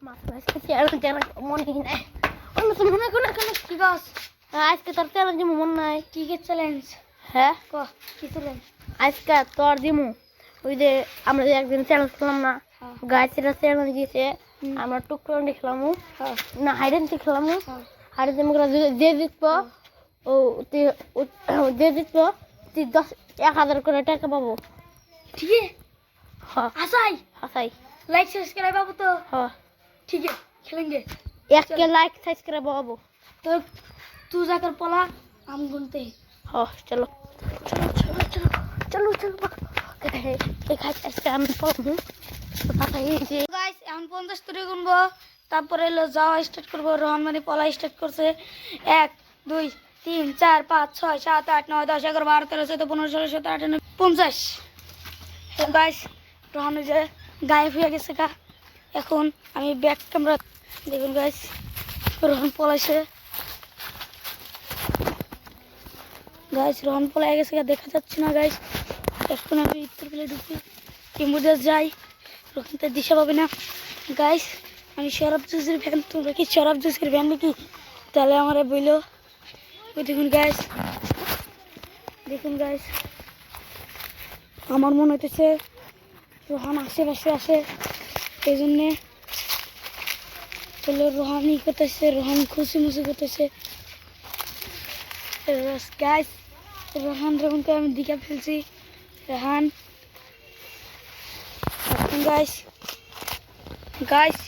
মাছ আজকে চ্যালেঞ্জ মনে নাই অন্য তো মনে করে কেন কি গাছ আজকে তোর চ্যালেঞ্জ মন নাই কি কে চ্যালেঞ্জ হ্যাঁ ক কি চ্যালেঞ্জ আজকে তোর দিমু ওই যে আমরা যে একদিন চ্যালেঞ্জ করলাম না গাছের চ্যালেঞ্জ দিয়েছে আমরা টুকরো খেলাম না হাইডেন খেলাম হাইডেন যে জিতবো ও যে জিতবো তুই 10,000 করে টাকা পাবো ঠিক আছে हाँ हसाई हसाई लाइक सब्सक्राइब बाबू तो हाँ ठीक है खेलेंगे एक के लाइक सब्सक्राइब बाबू तो तू जाकर पला हम घूमते हैं हाँ चलो चलो चलो चलो चलो एक हाथ ऐसे हम पढ़ूं पता है ये गाइस हम 50 तरी गुनबो তারপরে লো যাওয়া স্টার্ট করব রোহন মানে পলা স্টার্ট করছে 1 2 3 4 5 6 7 8 9 10 11 12 13 14 15 16 17 18 50 তো গাইস রোহন যে গায়েব হয়ে গেছে গা এখন আমি ব্যাক ক্যামেরা দেখুন গাইস রোহন পলাইছে গাইস রোহন পলাই গেছে গা দেখা যাচ্ছে না গাইস এখন আমি উত্তর পেলে ঢুকি কিমুদে যাই রোহন তো দিশা পাবে না গাইস আমি শরাব জুসের ফ্যান তোমরা কি শরাব জুসের ফ্যান নাকি তাহলে আমারে বইলো ওই দেখুন গাইস আমার মনে হইতেছে রোহান আশেপাশে আসে এই জন্যে চলো রোহান ই করতেছে রোহান খুশি মুসি করতেছে গাইস রোহানকে আমি দিকে ফেলছি রোহান গাইস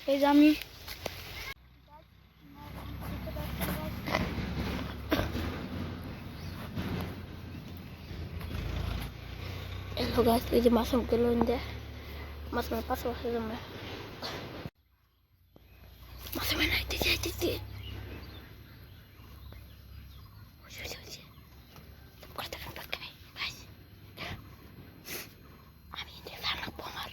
এই যে আমি Hello guys, ini masuk ke londe. Masuk pas masuk sama. Masuk mana itu. Kortakan pakai guys. Ami ini anak pomar.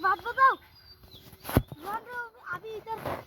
बात बताओ अभी इधर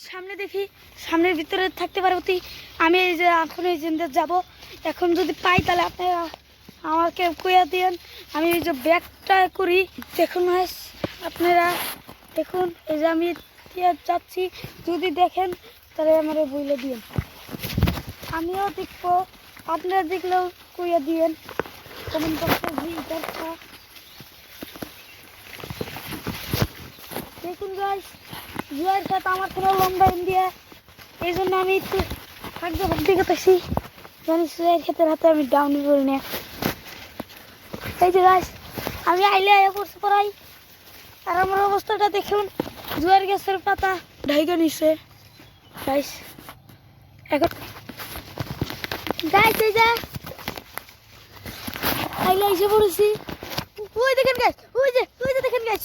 সামনে দেখি সামনের ভিতরে থাকতে পারে অতি আমি এই যে এখন এই জিন্দে যাব এখন যদি পাই তাহলে আপনারা আমাকে কইয়া দেন আমি এই যে ব্যাগটা করি দেখুন আপনারা দেখুন এই যে আমি যাচ্ছি যদি দেখেন তাহলে আমারে বইলে দিন আমিও দেখবো আপনারা দেখলেও কইয়া দিন কমেন্ট বক্সে দেখুন গাইস জুয়ার সাথে আমার কোনো লম্বা ইন্ডিয়া এই জন্য আমি একটু ভাগ্য করতেছি জানি জুয়ার ক্ষেতের হাতে আমি ডাউনি করি না এই যে গাছ আমি আইলে পড়ছে পড়াই আর আমার অবস্থাটা দেখুন জুয়ার গাছের পাতা ঢাইকা নিচ্ছে গাইস এখন গাইস এই যে আইলে এসে পড়েছি ওই দেখেন গাছ ওই যে দেখেন গাছ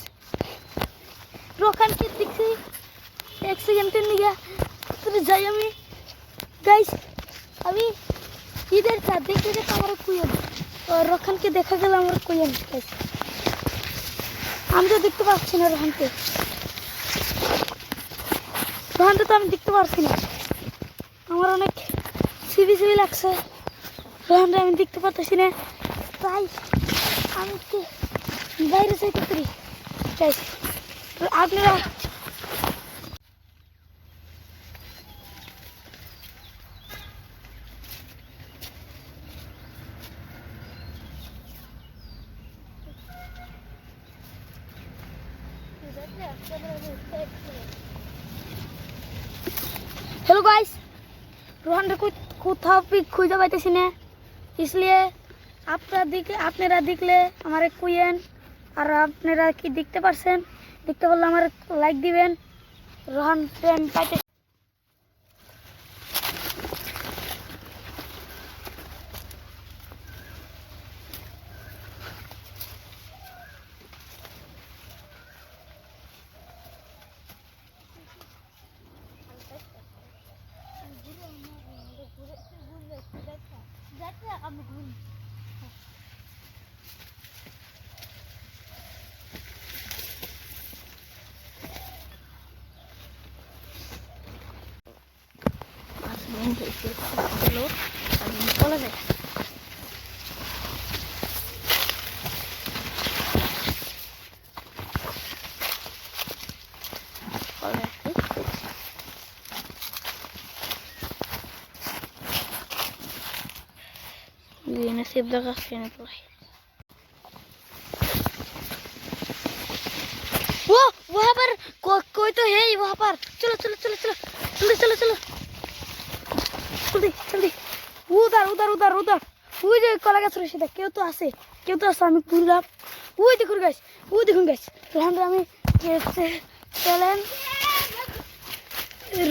রোখান কি দেখছি এক সেকেন্ডের নিয়ে যাই আমি গাইস আমি ঈদের চাঁদ দেখতে দেখে আমার কুইন রোখানকে দেখা গেল আমার কুইন গাইস আমি তো দেখতে পাচ্ছি না রোখানকে রোহানটা তো আমি দেখতে পারছি না, আমার অনেক সিবি সিবি লাগছে, রোহানটা আমি দেখতে পারতেছি না, তাই আমি একটু বাইরে যাইতে পারি। তাই আপনারা हेलो गाइस, रोहन को कोথাও भी খুঁজে পাইতেছি না, इसलिए আপনারা দেখলে আমারে কইেন, আর আপনারা কি দেখতে পারছেন, দেখতে পারলে আমার লাইক দিবেন। রোহন ফ্রেন্ড পাইতে চলে যায়। ये नसीब लगा के नहीं तो वो वहाँ पर कोई तो है ही वहाँ पर। चलो चलो चलो चलो जल्दी चलो चलो जल्दी जल्दी। उधर उधर उधर उधर वो जो कला गाছ রয়েছে কেউ তো আছে আমি পুরলাম। ওই দেখুন গাইস রোহান আমি চলেন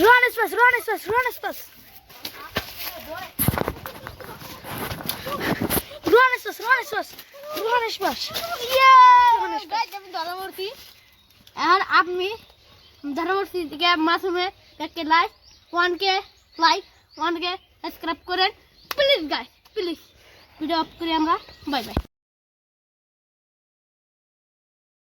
রোহান স্পাস আর আপনি ধর্মমূর্তি থেকে মাসুমে একটা like 1K like 1K subscribe করেন please guys, please. Video off করি আমরা, বাই বাই।